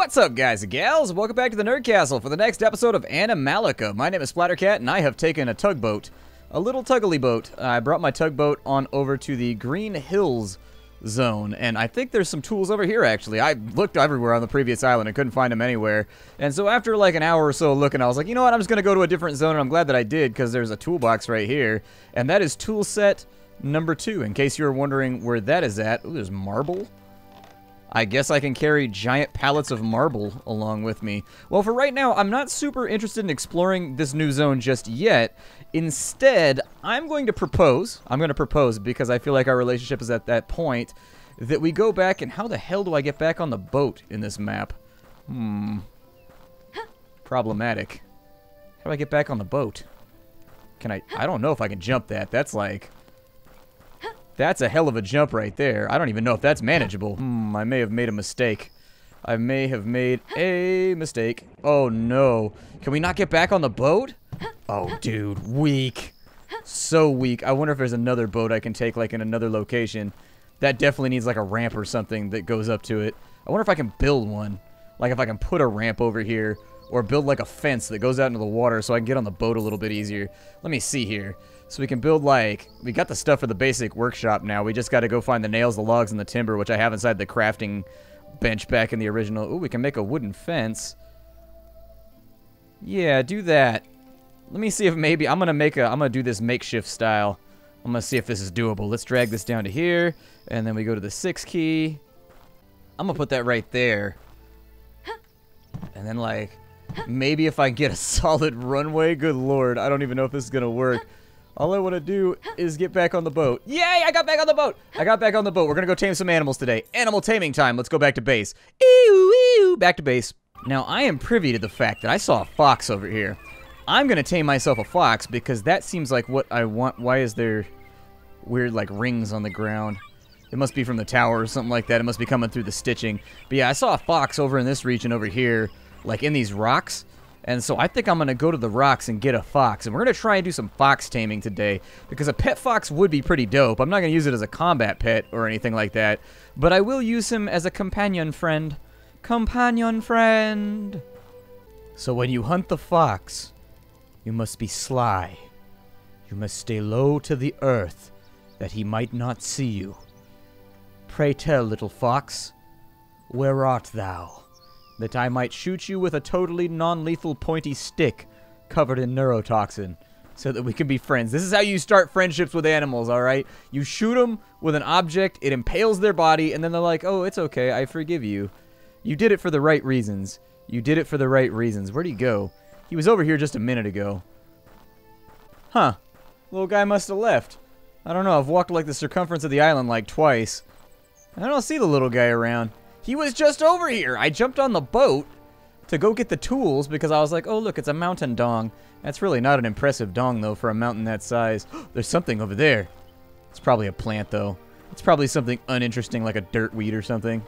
What's up, guys and gals? Welcome back to the Nerd Castle for the next episode of Animallica. My name is Splattercat, and I have taken a tugboat. A little tuggly boat. I brought my tugboat on over to the Green Hills zone, and I think there's some tools over here, actually. I looked everywhere on the previous island and couldn't find them anywhere. And so after like an hour or so looking, I was like, you know what, I'm just going to go to a different zone, and I'm glad that I did, because there's a toolbox right here. And that is tool set number 2, in case you were wondering where that is at. Ooh, there's marble. I guess I can carry giant pallets of marble along with me. Well, for right now, I'm not super interested in exploring this new zone just yet. Instead, I'm going to propose. I'm going to propose because I feel like our relationship is at that point that we go back. And how the hell do I get back on the boat in this map? Problematic. How do I get back on the boat? Can I don't know if I can jump that. That's like... That's a hell of a jump right there. I don't even know if that's manageable. I may have made a mistake. I may have made a mistake. Oh, no. Can we not get back on the boat? Oh, dude. Weak. So weak. I wonder if there's another boat I can take, like, in another location. That definitely needs, like, a ramp or something that goes up to it. I wonder if I can build one. Like, if I can put a ramp over here. Or build, like, a fence that goes out into the water so I can get on the boat a little bit easier. Let me see here. So we can build, like, we got the stuff for the basic workshop now. We just got to go find the nails, the logs, and the timber, which I have inside the crafting bench back in the original. Ooh, we can make a wooden fence. Yeah, do that. Let me see if maybe, I'm going to do this makeshift style. I'm going to see if this is doable. Let's drag this down to here, and then we go to the 6 key. I'm going to put that right there. And then, like, maybe if I get a solid runway, good lord, I don't even know if this is going to work. All I want to do is get back on the boat. Yay, I got back on the boat. I got back on the boat. We're going to go tame some animals today. Animal taming time. Let's go back to base. Ew, back to base. Now, I am privy to the fact that I saw a fox over here. I'm going to tame myself a fox because that seems like what I want. Why is there weird, like, rings on the ground? It must be from the tower or something like that. It must be coming through the stitching. But yeah, I saw a fox over in this region over here, like in these rocks. And so I think I'm going to go to the rocks and get a fox. And we're going to try and do some fox taming today. Because a pet fox would be pretty dope. I'm not going to use it as a combat pet or anything like that. But I will use him as a companion friend. Companion friend. So when you hunt the fox, you must be sly. You must stay low to the earth, that he might not see you. Pray tell, little fox, where art thou? That I might shoot you with a totally non-lethal pointy stick covered in neurotoxin so that we can be friends. This is how you start friendships with animals, alright? You shoot them with an object, it impales their body, and then they're like, oh, it's okay, I forgive you. You did it for the right reasons. You did it for the right reasons. Where'd he go? He was over here just a minute ago. Huh. Little guy must have left. I don't know, I've walked like the circumference of the island like twice. I don't see the little guy around. He was just over here. I jumped on the boat to go get the tools because I was like, oh, look, it's a mountain dong. That's really not an impressive dong, though, for a mountain that size. There's something over there. It's probably a plant, though. It's probably something uninteresting like a dirt weed or something.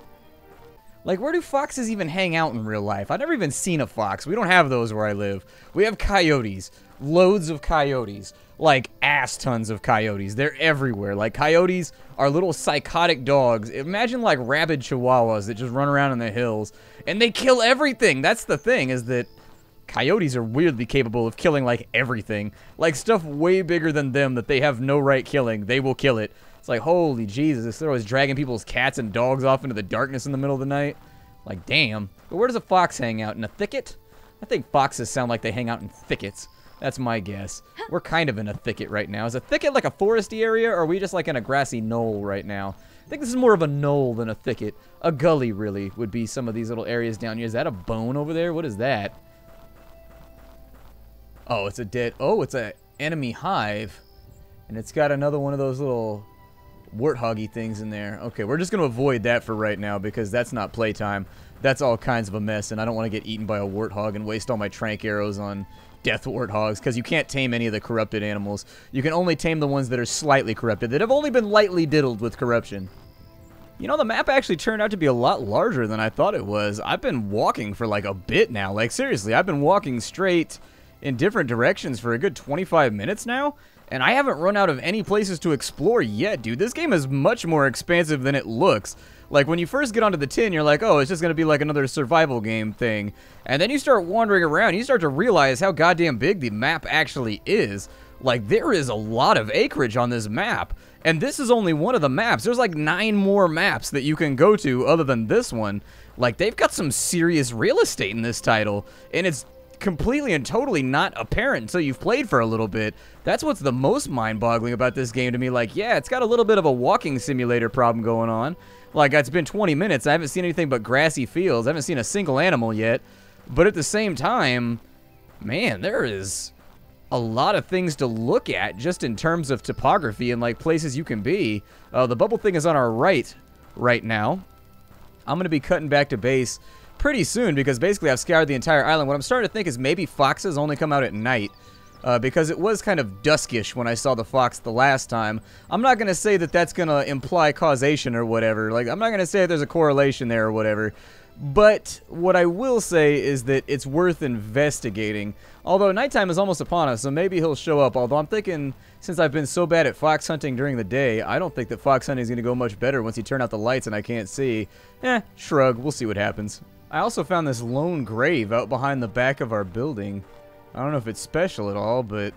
Like, where do foxes even hang out in real life? I've never even seen a fox. We don't have those where I live. We have coyotes. Loads of coyotes. Like, ass tons of coyotes. They're everywhere. Like, coyotes are little psychotic dogs. Imagine, like, rabid chihuahuas that just run around in the hills. And they kill everything. That's the thing, is that coyotes are weirdly capable of killing, like, everything. Like, stuff way bigger than them that they have no right killing. They will kill it. It's like, holy Jesus. They're always dragging people's cats and dogs off into the darkness in the middle of the night. Like, damn. But where does a fox hang out? In a thicket? I think foxes sound like they hang out in thickets. That's my guess. We're kind of in a thicket right now. Is a thicket like a foresty area, or are we just like in a grassy knoll right now? I think this is more of a knoll than a thicket. A gully, really, would be some of these little areas down here. Is that a bone over there? What is that? Oh, it's a dead... Oh, it's an enemy hive. And it's got another one of those little warthoggy things in there. Okay, we're just going to avoid that for right now because that's not playtime. That's all kinds of a mess, and I don't want to get eaten by a warthog and waste all my trank arrows on death warthogs, because you can't tame any of the corrupted animals. You can only tame the ones that are slightly corrupted, that have only been lightly diddled with corruption. You know, the map actually turned out to be a lot larger than I thought it was. I've been walking for like a bit now. Like, seriously, I've been walking straight in different directions for a good 25 minutes now, and I haven't run out of any places to explore yet, dude. This game is much more expansive than it looks. Like, when you first get onto the tin, you're like, oh, it's just going to be like another survival game thing. And then you start wandering around, you start to realize how goddamn big the map actually is. Like, there is a lot of acreage on this map. And this is only one of the maps. There's like 9 more maps that you can go to other than this one. Like, they've got some serious real estate in this title. And it's completely and totally not apparent until you've played for a little bit. That's what's the most mind-boggling about this game to me. Like, yeah, it's got a little bit of a walking simulator problem going on. Like, it's been 20 minutes. I haven't seen anything but grassy fields. I haven't seen a single animal yet. But at the same time, man, there is a lot of things to look at just in terms of topography and like places you can be. The bubble thing is on our right now. I'm going to be cutting back to base pretty soon because basically I've scoured the entire island. What I'm starting to think is maybe foxes only come out at night because it was kind of duskish when I saw the fox the last time. I'm not going to say that that's going to imply causation or whatever. Like, I'm not going to say there's a correlation there or whatever. But what I will say is that it's worth investigating. Although nighttime is almost upon us, so maybe he'll show up. Although I'm thinking, since I've been so bad at fox hunting during the day, I don't think that fox hunting is going to go much better once you turn out the lights and I can't see. Shrug. We'll see what happens. I also found this lone grave out behind the back of our building. I don't know if it's special at all, but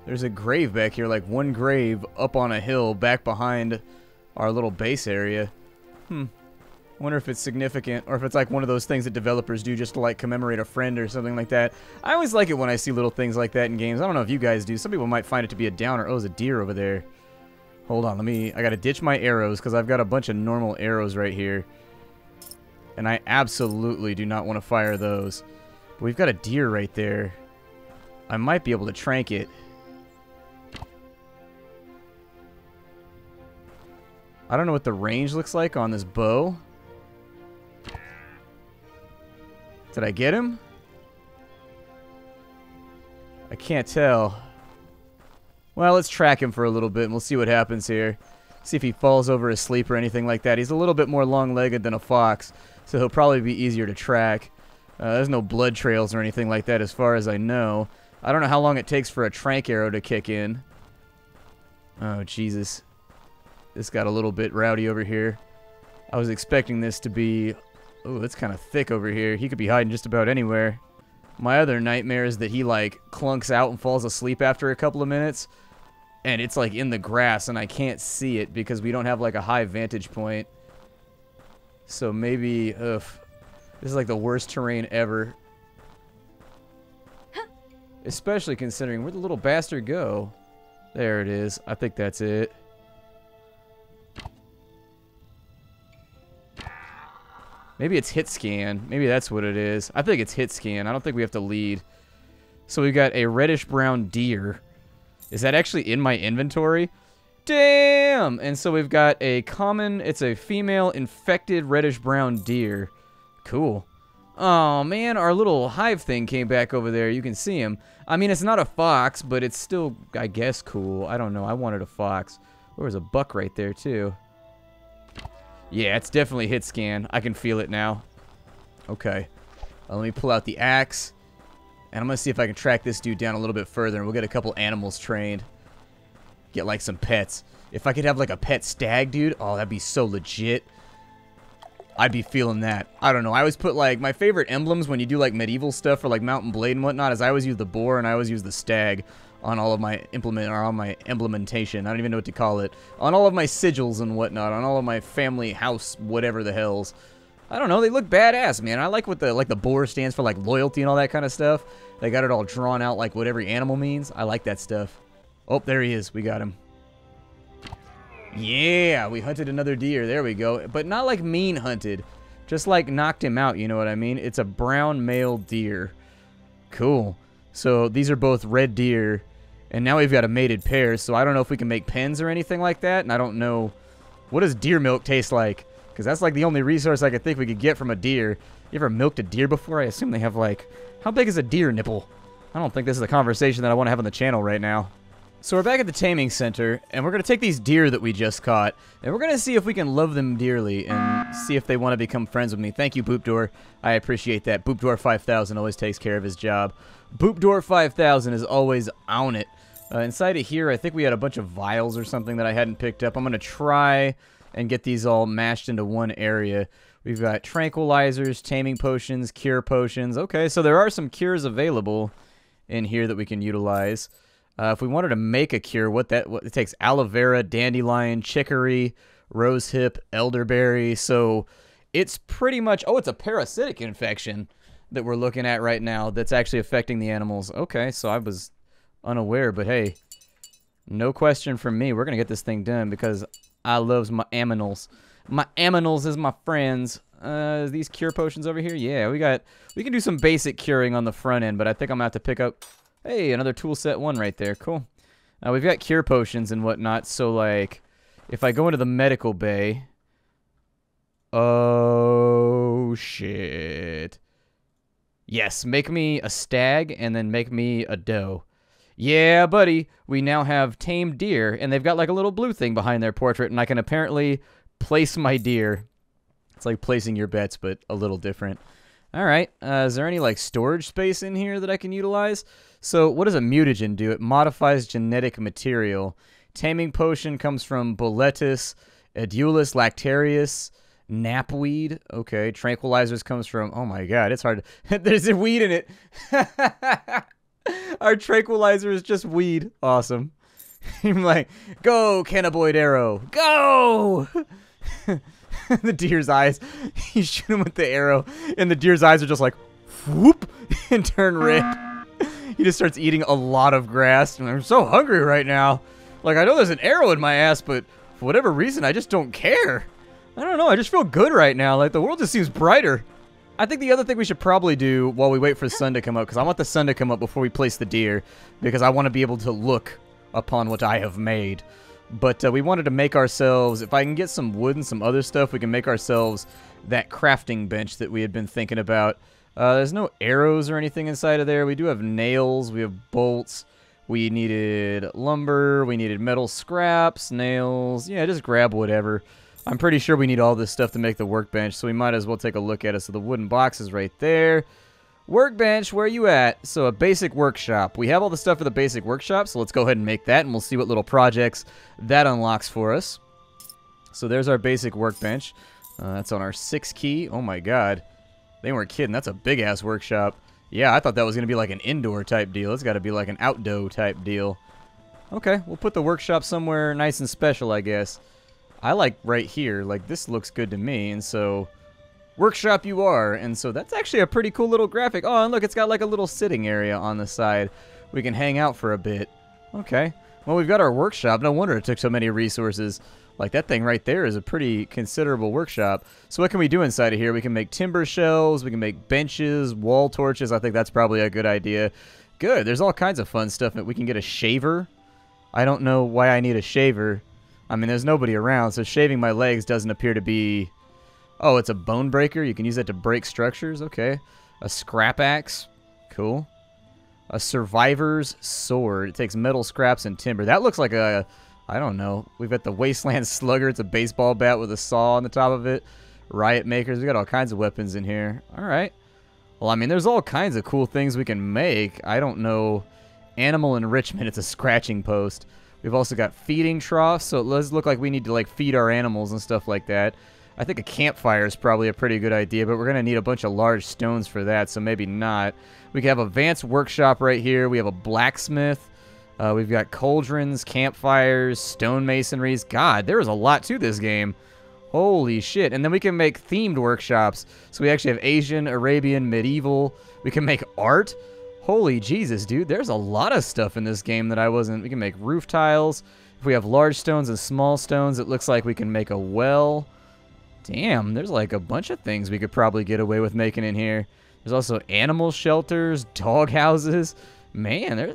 there's a grave back here, like one grave up on a hill back behind our little base area. I wonder if it's significant, or if it's like one of those things that developers do just to like commemorate a friend or something like that. I always like it when I see little things like that in games. I don't know if you guys do. Some people might find it to be a downer. Oh, there's a deer over there. Hold on, I gotta ditch my arrows because I've got a bunch of normal arrows right here. And I absolutely do not want to fire those. But we've got a deer right there. I might be able to trank it. I don't know what the range looks like on this bow. Did I get him? I can't tell. Well, let's track him for a little bit and we'll see what happens here. See if he falls over asleep or anything like that. He's a little bit more long-legged than a fox, so he'll probably be easier to track. There's no blood trails or anything like that as far as I know. I don't know how long it takes for a trank arrow to kick in. Oh, Jesus. This got a little bit rowdy over here. I was expecting this to be... Oh, it's kind of thick over here. He could be hiding just about anywhere. My other nightmare is that he, like, clunks out and falls asleep after a couple of minutes. And it's, like, in the grass, and I can't see it because we don't have, like, a high vantage point. So maybe... This is, like, the worst terrain ever. Especially considering where'd the little bastard go? There it is. I think that's it. Maybe it's hit scan. Maybe that's what it is. I think it's hit scan. I don't think we have to lead. So we've got a reddish-brown deer. Is that actually in my inventory? Damn! And so we've got a common... It's a female infected reddish-brown deer. Cool. Oh, man. Our little hive thing came back over there. You can see him. I mean, it's not a fox, but it's still, I guess, cool. I don't know. I wanted a fox. There was a buck right there, too. Yeah, it's definitely hit scan. I can feel it now. Okay. Let me pull out the axe. And I'm going to see if I can track this dude down a little bit further. And we'll get a couple animals trained. Get, like, some pets. If I could have, like, a pet stag, dude. Oh, that'd be so legit. I'd be feeling that. I don't know. I always put, like, my favorite emblems when you do, like, medieval stuff for, like, Mountain Blade and whatnot is I always use the boar and I always use the stag on all of my implementation. I don't even know what to call it. On all of my sigils and whatnot. On all of my family house, whatever the hells. I don't know. They look badass, man. I like what the boar stands for, like loyalty and all that kind of stuff. They got it all drawn out like what every animal means. I like that stuff. Oh, there he is. We got him. Yeah, we hunted another deer. There we go. But not like mean hunted. Just like knocked him out, you know what I mean? It's a brown male deer. Cool. So these are both red deer. And now we've got a mated pair, so I don't know if we can make pens or anything like that. And I don't know... What does deer milk taste like? Because that's like the only resource I could think we could get from a deer. You ever milked a deer before? I assume they have like... How big is a deer nipple? I don't think this is a conversation that I want to have on the channel right now. So we're back at the taming center, and we're going to take these deer that we just caught, and we're going to see if we can love them dearly and see if they want to become friends with me. Thank you, Boopdoor. I appreciate that. Boopdoor 5000 always takes care of his job. Boopdoor 5000 is always on it. Inside of here, I think we had a bunch of vials or something that I hadn't picked up. I'm going to try and get these all mashed into one area. We've got tranquilizers, taming potions, cure potions. Okay, so there are some cures available in here that we can utilize. If we wanted to make a cure, what it takes: aloe vera, dandelion, chicory, rosehip, elderberry. So it's pretty much, oh, it's a parasitic infection that we're looking at right now that's actually affecting the animals. Okay, so I was unaware, but hey, no question from me. We're gonna get this thing done because I loves my aminals. My aminals is my friends. These cure potions over here? Yeah, we can do some basic curing on the front end, but I think I'm gonna have to pick up, hey, another tool set 1 right there. Cool. We've got cure potions and whatnot, so like, if I go into the medical bay, oh shit. Yes, make me a stag and then make me a doe. Yeah, buddy, we now have tamed deer, and they've got like a little blue thing behind their portrait, and I can apparently place my deer. It's like placing your bets, but a little different. All right, is there any like storage space in here that I can utilize? So what does a mutagen do? It modifies genetic material. Taming potion comes from Boletus, Edulus lactarius, knapweed. Okay, tranquilizers comes from, oh my god, it's hard. There's a weed in it. Our tranquilizer is just weed. Awesome. I'm like, go, cannabinoid arrow. Go! The deer's eyes. You shoot him with the arrow, and the deer's eyes are just like, whoop, and turn red. He just starts eating a lot of grass. And I'm so hungry right now. Like, I know there's an arrow in my ass, but for whatever reason, I just don't care. I don't know. I just feel good right now. Like, the world just seems brighter. I think the other thing we should probably do while we wait for the sun to come up, because I want the sun to come up before we place the deer, because I want to be able to look upon what I have made. But we wanted to make ourselves, if I can get some wood and some other stuff, we can make ourselves that crafting bench that we had been thinking about. There's no arrows or anything inside of there. We do have nails. We have bolts. We needed lumber. We needed metal scraps, nails. Yeah, just grab whatever. I'm pretty sure we need all this stuff to make the workbench, so we might as well take a look at it. So the wooden box is right there. Workbench, where are you at? So a basic workshop. We have all the stuff for the basic workshop, so let's go ahead and make that, and we'll see what little projects that unlocks for us. So there's our basic workbench. That's on our 6 key. Oh my god. They weren't kidding. That's a big-ass workshop. Yeah, I thought that was going to be like an indoor type deal. It's got to be like an outdoor type deal. Okay, we'll put the workshop somewhere nice and special, I guess. I like right here. Like, this looks good to me, and so workshop you are. And so that's actually a pretty cool little graphic. Oh, and look, it's got like a little sitting area on the side. We can hang out for a bit. Okay. Well, we've got our workshop. No wonder it took so many resources. Like, that thing right there is a pretty considerable workshop. So what can we do inside of here? We can make timber shelves. We can make benches, wall torches. I think that's probably a good idea. Good. There's all kinds of fun stuff. We can get a shaver. I don't know why I need a shaver. I mean, there's nobody around, so shaving my legs doesn't appear to be... Oh, it's a bone breaker? You can use that to break structures? Okay. A scrap axe? Cool. A survivor's sword. It takes metal scraps and timber. That looks like a... I don't know. We've got the Wasteland Slugger. It's a baseball bat with a saw on the top of it. Riot makers. We got all kinds of weapons in here. Alright. Well, I mean, there's all kinds of cool things we can make. I don't know. Animal enrichment. It's a scratching post. We've also got feeding troughs, so it does look like we need to like feed our animals and stuff like that. I think a campfire is probably a pretty good idea, but we're going to need a bunch of large stones for that, so maybe not. We can have a advanced workshop right here. We have a blacksmith. We've got cauldrons, campfires, stonemasonries. God, there is a lot to this game. Holy shit. And then we can make themed workshops. So we actually have Asian, Arabian, medieval. We can make art. Holy Jesus, dude. There's a lot of stuff in this game that I wasn't... We can make roof tiles. If we have large stones and small stones, it looks like we can make a well. Damn, there's like a bunch of things we could probably get away with making in here. There's also animal shelters, dog houses. Man,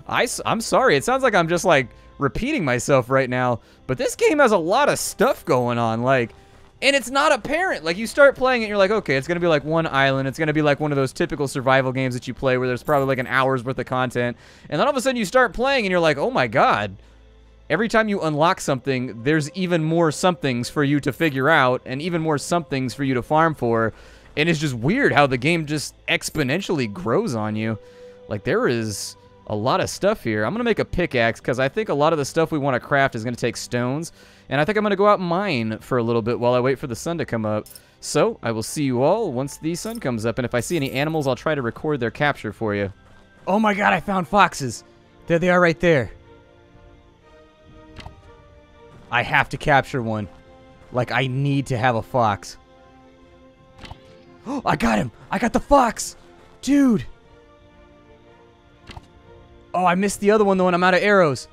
I'm sorry. It sounds like I'm just like repeating myself right now, but this game has a lot of stuff going on, like, and it's not apparent. Like, you start playing it, and you're like, okay, it's gonna be like one island. It's gonna be like one of those typical survival games that you play where there's probably like an hour's worth of content, and then all of a sudden you start playing, and you're like, oh my god. Every time you unlock something, there's even more somethings for you to figure out, and even more somethings for you to farm for, and it's just weird how the game just exponentially grows on you. Like, there is a lot of stuff here. I'm going to make a pickaxe because I think a lot of the stuff we want to craft is going to take stones. And I think I'm going to go out and mine for a little bit while I wait for the sun to come up. So, I will see you all once the sun comes up. And if I see any animals, I'll try to record their capture for you. Oh my god, I found foxes. There they are right there. I have to capture one. Like, I need to have a fox. Oh, I got him! I got the fox! Dude! Oh, I missed the other one, though, and I'm out of arrows.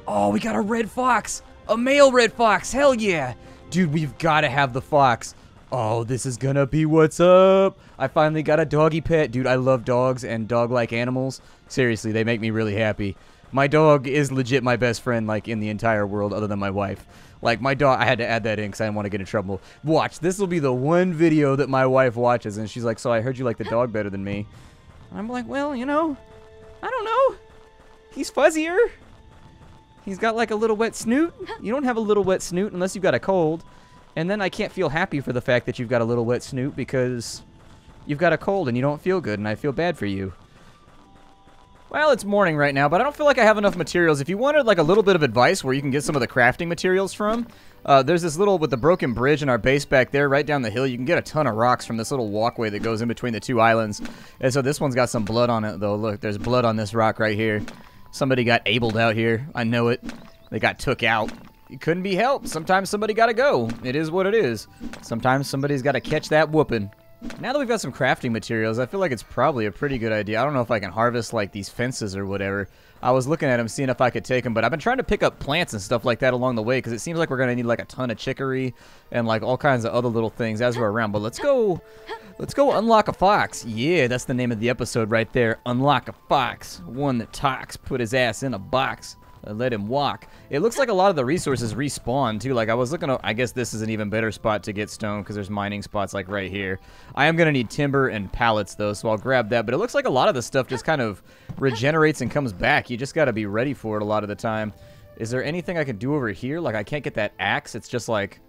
Oh, we got a red fox! A male red fox! Hell yeah! Dude, we've got to have the fox. Oh, this is gonna be what's up! I finally got a doggy pet. Dude, I love dogs and dog-like animals. Seriously, they make me really happy. My dog is legit my best friend, like, in the entire world, other than my wife. Like, my dog, I had to add that in because I didn't want to get in trouble. Watch, this will be the one video that my wife watches, and she's like, so I heard you like the dog better than me. I'm like, well, you know, I don't know. He's fuzzier. He's got, like, a little wet snoot. You don't have a little wet snoot unless you've got a cold. And then I can't feel happy for the fact that you've got a little wet snoot because you've got a cold and you don't feel good, and I feel bad for you. Well, it's morning right now, but I don't feel like I have enough materials. If you wanted, like, a little bit of advice where you can get some of the crafting materials from, there's this little, with the broken bridge in our base back there, right down the hill, you can get a ton of rocks from this little walkway that goes in between the two islands. And so this one's got some blood on it, though. Look, there's blood on this rock right here. Somebody got abled out here. I know it. They got took out. It couldn't be helped. Sometimes somebody gotta go. It is what it is. Sometimes somebody's gotta catch that whooping. Now that we've got some crafting materials, I feel like it's probably a pretty good idea. I don't know if I can harvest, like, these fences or whatever. I was looking at them, seeing if I could take them, but I've been trying to pick up plants and stuff like that along the way, because it seems like we're going to need, like, a ton of chicory and, like, all kinds of other little things as we're around. But let's go unlock a fox. Yeah, that's the name of the episode right there. Unlock a fox. One that talks. Put his ass in a box. Let him walk. It looks like a lot of the resources respawn, too. Like, I was looking at, I guess this is an even better spot to get stone, because there's mining spots, like, right here. I am going to need timber and pallets, though, so I'll grab that. But it looks like a lot of the stuff just kind of regenerates and comes back. You just got to be ready for it a lot of the time. Is there anything I can do over here? Like, I can't get that axe. It's just, like,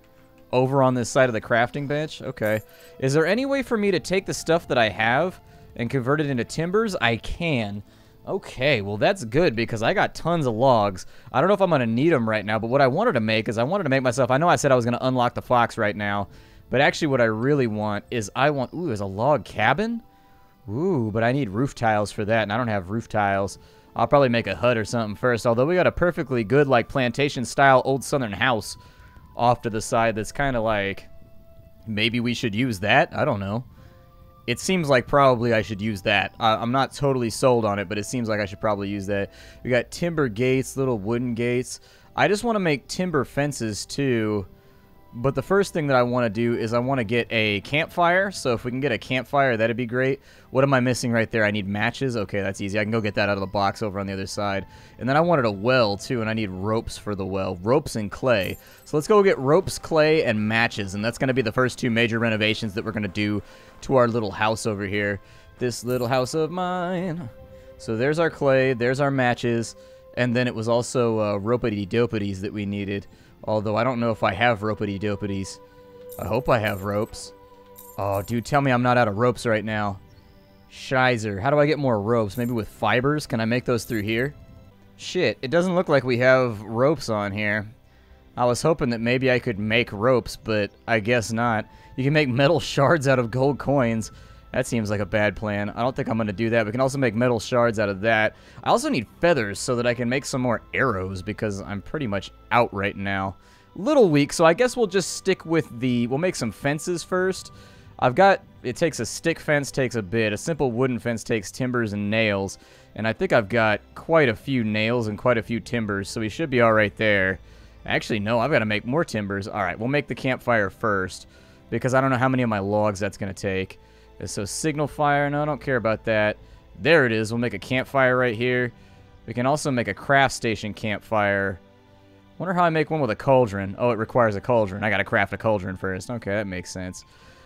over on this side of the crafting bench. Okay. Is there any way for me to take the stuff that I have and convert it into timbers? I can. Okay, well that's good because I got tons of logs. I don't know if I'm going to need them right now, but what I wanted to make is I wanted to make myself... I know I said I was going to unlock the fox right now, but actually what I really want is Ooh, there's a log cabin? Ooh, but I need roof tiles for that, and I don't have roof tiles. I'll probably make a hut or something first, although we got a perfectly good, like, plantation-style old southern house off to the side that's kind of like... Maybe we should use that? I don't know. It seems like probably I should use that. I'm not totally sold on it, but it seems like I should probably use that. We got timber gates, little wooden gates. I just want to make timber fences too. But the first thing that I want to do is I want to get a campfire. So if we can get a campfire, that'd be great. What am I missing right there? I need matches. Okay, that's easy. I can go get that out of the box over on the other side. And then I wanted a well too, and I need ropes for the well. Ropes and clay. So let's go get ropes, clay, and matches. And that's going to be the first two major renovations that we're going to do to our little house over here. This little house of mine. So there's our clay. There's our matches. And then it was also ropity-dopities that we needed. Although I don't know if I have ropity-dopities. I hope I have ropes. Oh, dude, tell me I'm not out of ropes right now. Shizer. How do I get more ropes? Maybe with fibers? Can I make those through here? Shit, it doesn't look like we have ropes on here. I was hoping that maybe I could make ropes, but I guess not. You can make metal shards out of gold coins. That seems like a bad plan. I don't think I'm going to do that. We can also make metal shards out of that. I also need feathers so that I can make some more arrows because I'm pretty much out right now. Little weak, so I guess we'll just stick with the... We'll make some fences first. I've got... It takes a stick fence, takes a bit. A simple wooden fence takes timbers and nails. And I think I've got quite a few nails and quite a few timbers, so we should be all right there. Actually, no, I've got to make more timbers. All right, we'll make the campfire first because I don't know how many of my logs that's going to take. So signal fire, no, I don't care about that. There it is. We'll make a campfire right here. We can also make a craft station campfire. Wonder how I make one with a cauldron. Oh, it requires a cauldron. I gotta craft a cauldron first. Okay, that makes sense.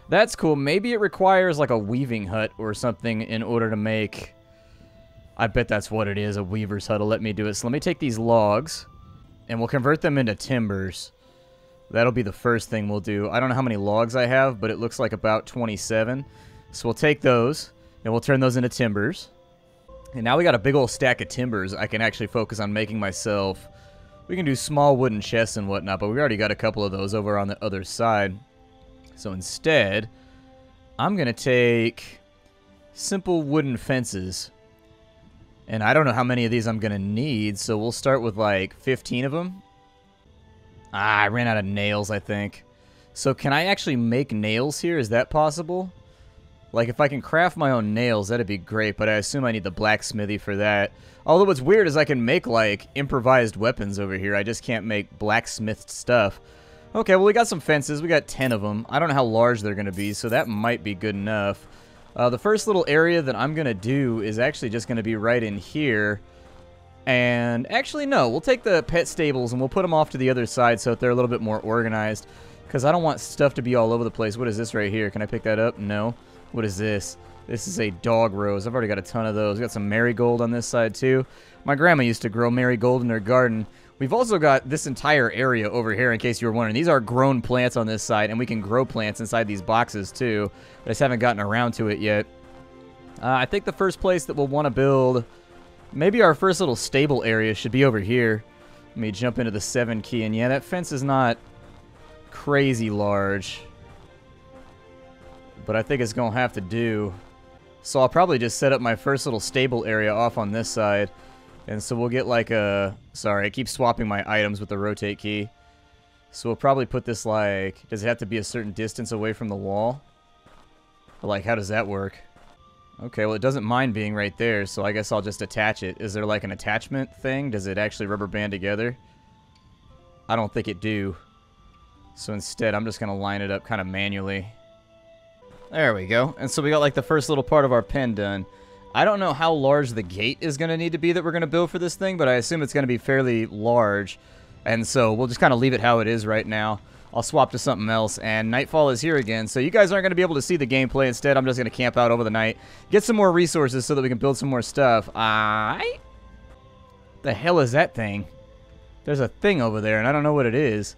That's cool. Maybe it requires like a weaving hut or something in order to make... I bet that's what it is, a weaver's hut will let me do it. So let me take these logs and we'll convert them into timbers. That'll be the first thing we'll do. I don't know how many logs I have, but it looks like about 27. So we'll take those, and we'll turn those into timbers. And now we got a big old stack of timbers. I can actually focus on making myself... We can do small wooden chests and whatnot, but we already got a couple of those over on the other side. So instead, I'm going to take simple wooden fences. And I don't know how many of these I'm going to need, so we'll start with like 15 of them. I ran out of nails, I think. So can I actually make nails here? Is that possible? Like, if I can craft my own nails, that'd be great, but I assume I need the blacksmithy for that. Although what's weird is I can make, like, improvised weapons over here. I just can't make blacksmithed stuff. Okay, well, we got some fences. We got 10 of them. I don't know how large they're going to be, so that might be good enough. The first little area that I'm going to do is actually just going to be right in here. And actually, no, we'll take the pet stables and we'll put them off to the other side so that they're a little bit more organized. Because I don't want stuff to be all over the place. What is this right here? Can I pick that up? No. What is this? This is a dog rose. I've already got a ton of those. Got some marigold on this side too. My grandma used to grow marigold in her garden. We've also got this entire area over here, in case you were wondering. These are grown plants on this side, and we can grow plants inside these boxes too. I just haven't gotten around to it yet. I think the first place that we'll want to build, maybe our first little stable area should be over here. Let me jump into the 7 key, and yeah, that fence is not crazy large, but I think it's going to have to do. So I'll probably just set up my first little stable area off on this side. And so we'll get like a... Sorry, I keep swapping my items with the rotate key. So we'll probably put this like... Does it have to be a certain distance away from the wall? Or like, how does that work? Okay, well it doesn't mind being right there, so I guess I'll just attach it. Is there like an attachment thing? Does it actually rubber band together? I don't think it do. So instead, I'm just going to line it up kind of manually. There we go. And so we got like the first little part of our pen done. I don't know how large the gate is going to need to be that we're going to build for this thing, but I assume it's going to be fairly large. And so we'll just kind of leave it how it is right now. I'll swap to something else, and nightfall is here again. So you guys aren't going to be able to see the gameplay. Instead, I'm just going to camp out over the night, get some more resources so that we can build some more stuff. The hell is that thing? There's a thing over there, and I don't know what it is.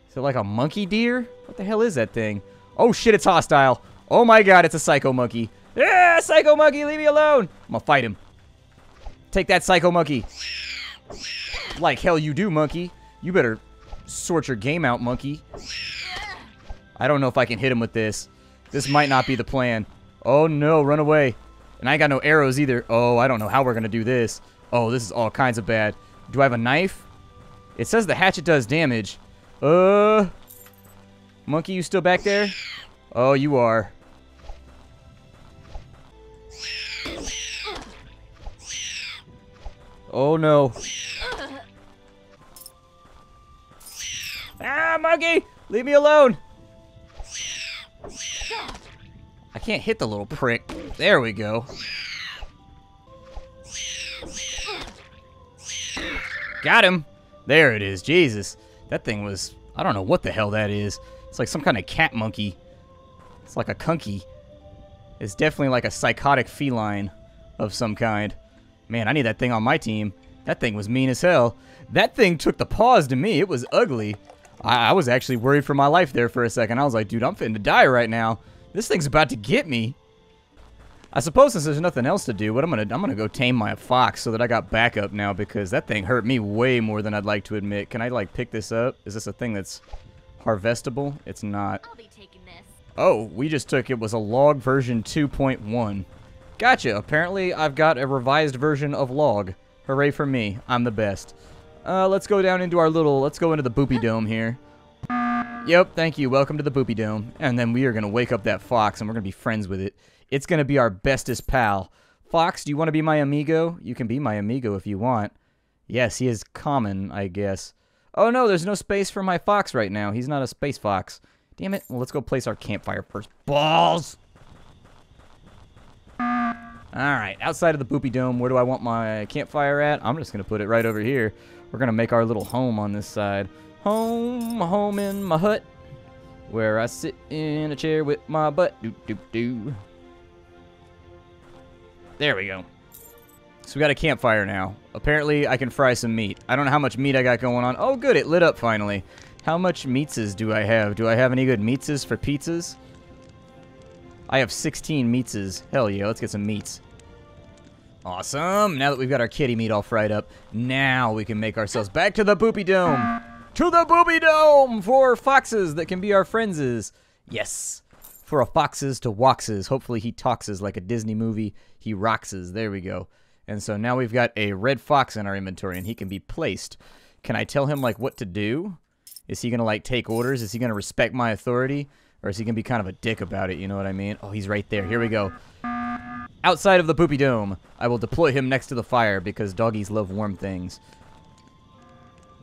Is it like a monkey deer? What the hell is that thing? Oh shit, it's hostile. Oh my god, it's a psycho monkey. Yeah, psycho monkey, leave me alone. I'm gonna fight him. Take that, psycho monkey. Like hell you do, monkey. You better sort your game out, monkey. I don't know if I can hit him with this. This might not be the plan. Oh no, run away. And I ain't got no arrows either. Oh, I don't know how we're gonna do this. Oh, this is all kinds of bad. Do I have a knife? It says the hatchet does damage. Monkey, you still back there? Oh, you are. Oh no. Ah, monkey! Leave me alone! I can't hit the little prick. There we go. Got him! There it is. Jesus. That thing was... I don't know what the hell that is. It's like some kind of cat monkey. It's like a kunky. It's definitely like a psychotic feline of some kind. Man, I need that thing on my team. That thing was mean as hell. That thing took the paws to me. It was ugly. I was actually worried for my life there for a second. I was like, dude, I'm finna die right now. This thing's about to get me. I suppose since there's nothing else to do, what I'm gonna go tame my fox so that I got backup now, because that thing hurt me way more than I'd like to admit. Can I like pick this up? Is this a thing that's harvestable? It's not. I'll be taking this. Oh, we just took it was a log version 2.1. Gotcha. Apparently I've got a revised version of log. Hooray for me. I'm the best. Let's go down into our little, let's go into the boopy dome here. Yep, thank you. Welcome to the boopy dome. And then we are going to wake up that fox and we're going to be friends with it. It's going to be our bestest pal. Fox, do you want to be my amigo? You can be my amigo if you want. Yes, he is common, I guess. Oh no, there's no space for my fox right now. He's not a space fox. Damn it. Well, let's go place our campfire first. Balls! Alright, outside of the boopy dome, where do I want my campfire at? I'm just going to put it right over here. We're going to make our little home on this side. Home in my hut, where I sit in a chair with my butt. Doo-doo-doo. There we go. So we got a campfire now. Apparently, I can fry some meat. I don't know how much meat I got going on. Oh, good, it lit up finally. How much meatses do I have? Do I have any good meatses for pizzas? I have 16 meatses. Hell yeah, let's get some meats. Awesome. Now that we've got our kitty meat all fried up, now we can make ourselves back to the poopy dome. To the poopy dome for foxes that can be our friendses. Yes. For a foxes to woxes. Hopefully he talkses like a Disney movie. He rockses. There we go. And so now we've got a red fox in our inventory, and he can be placed. Can I tell him, like, what to do? Is he going to, like, take orders? Is he going to respect my authority? Or is he going to be kind of a dick about it? You know what I mean? Oh, he's right there. Here we go. Outside of the poopy dome, I will deploy him next to the fire because doggies love warm things.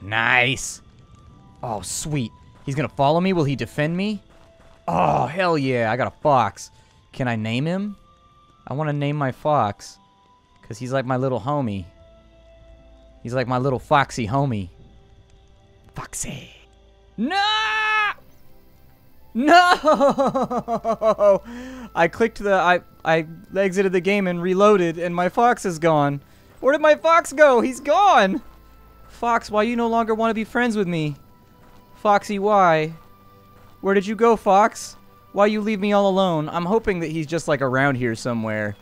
Nice. Oh, sweet. He's going to follow me? Will he defend me? Oh, hell yeah. I got a fox. Can I name him? I want to name my fox because he's like my little homie. He's like my little foxy homie. Foxy. No! No! I clicked the... I exited the game and reloaded, and my fox is gone. Where did my fox go? He's gone! Fox, why you no longer want to be friends with me? Foxy, why? Where did you go, Fox? Why you leave me all alone? I'm hoping that he's just, like, around here somewhere,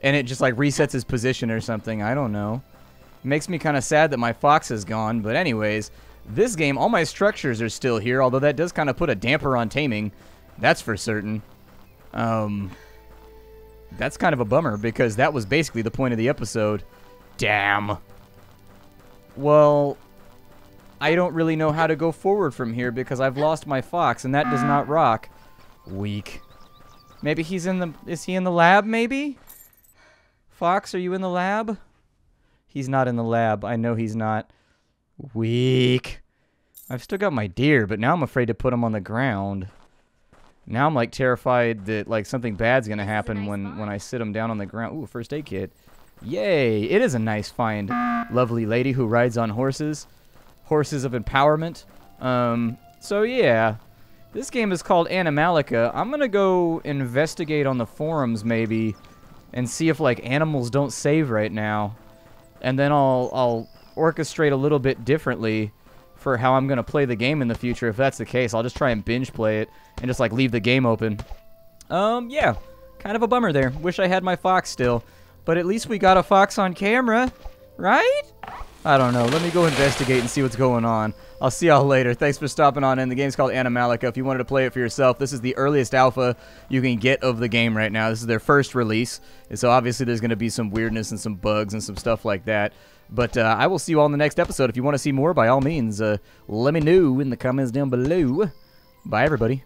and it just, like, resets his position or something. I don't know. It makes me kind of sad that my fox is gone, but anyways... This game, all my structures are still here, although that does kind of put a damper on taming. That's for certain. That's kind of a bummer, because that was basically the point of the episode. Damn. Well, I don't really know how to go forward from here, because I've lost my fox, and that does not rock. Weak. Maybe he's in the... Is he in the lab, maybe? Fox, are you in the lab? He's not in the lab. I know he's not. Weak. I've still got my deer, but now I'm afraid to put him on the ground. Now I'm like terrified that like something bad's gonna happen when I sit him down on the ground. Ooh, first aid kit. Yay! It is a nice find. Lovely lady who rides on horses. Horses of empowerment. So yeah. This game is called Animallica. I'm gonna go investigate on the forums maybe and see if like animals don't save right now. And then I'll orchestrate a little bit differently for how I'm going to play the game in the future. If that's the case, I'll just try and binge play it and just like leave the game open. Yeah, kind of a bummer there. Wish I had my fox still, but at least we got a fox on camera, right? I don't know. Let me go investigate and see what's going on. I'll see y'all later. Thanks for stopping on in. The game's called Animallica. If you wanted to play it for yourself, this is the earliest alpha you can get of the game right now. This is their first release, and so obviously there's going to be some weirdness and some bugs and some stuff like that. But I will see you all in the next episode. If you want to see more, by all means, let me know in the comments down below. Bye, everybody.